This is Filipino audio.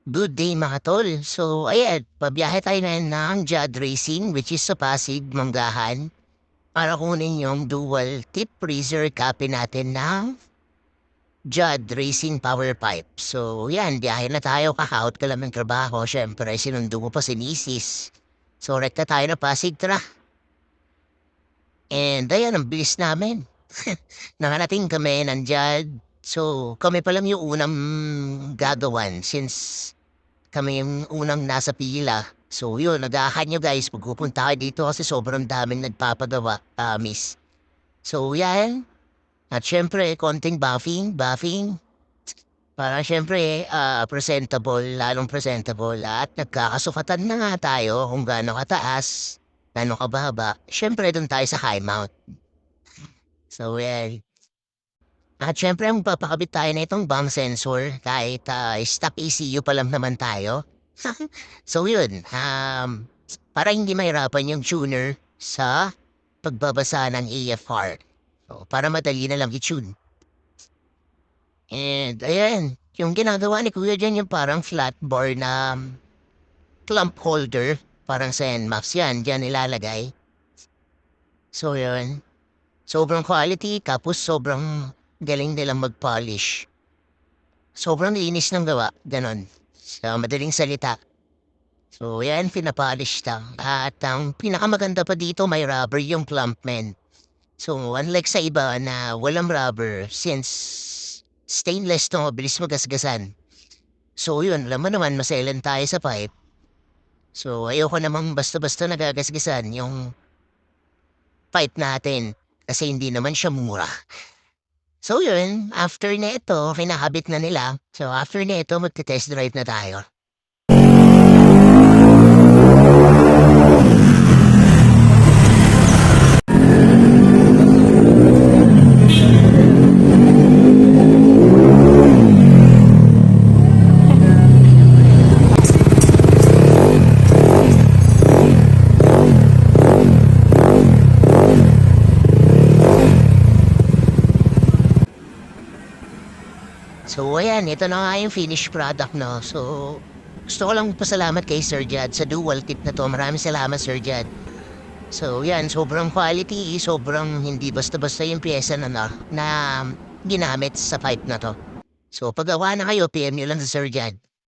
Good day mga tol. So ayan, pabiyahe tayo ngayon ng JAD Racing which is sa Pasig, Manggahan para kunin yung dual tip freezer copy natin ng JAD Racing Power Pipe. So yan, biyahe na tayo, kakaot ka lang ng trabaho. Siyempre, sinundo mo pa si Mrs. So rekta tayo na Pasig, tara. And ayan, ang bilis namin. Nakarating kami ng JAD. So kami pa lang yung unang gagawan since kami yung unang nasa pila. So yun, nag-aahan nyo guys, magpupunta kayo dito kasi sobrang daming nagpapagawa, miss. So yan, at syempre, konting buffing. Para syempre, presentable, lalong presentable. At nagkakasukatan na nga tayo kung gaano kataas, gaano kababa. Syempre, doon tayo sa high mount. So yan. At syempre, magpapakabit tayo na itong bump sensor kahit stock ECU pa lang naman tayo. So yun, para hindi mahirapan yung tuner sa pagbabasa ng AFR. So, para madali na lang i-tune. And ayan, yung ginagawa ni Kuya dyan yung parang flat bar na clamp holder. Parang sa NMAX yan, dyan ilalagay. So yun, sobrang quality tapos sobrang galing nilang mag-polish. Sobrang linis ng gawa, ganon. Sa madaling salita. So, yan, pinapolish lang. At ang pinakamaganda pa dito, may rubber yung clampman. So, unlike sa iba na walang rubber, since stainless to, bilis magasgasan. So, yun, alam mo naman, maselan tayo sa pipe. So, ayoko namang basta-basta nagagasgasan yung pipe natin. Kasi hindi naman siya mura. So, yun, after na ito, kinakabit na nila. So, after na ito, magte-test drive na tayo. So, ayan, ito na nga yung finished product, no? So, gusto ko lang pasalamat kay Sir Jad sa dual tip na to. Maraming salamat, Sir Jad. So, yan, sobrang quality, sobrang hindi basta-basta yung pyesa na ginamit sa pipe na to. So, paggawa na kayo, PM nyo lang sa Sir Jad.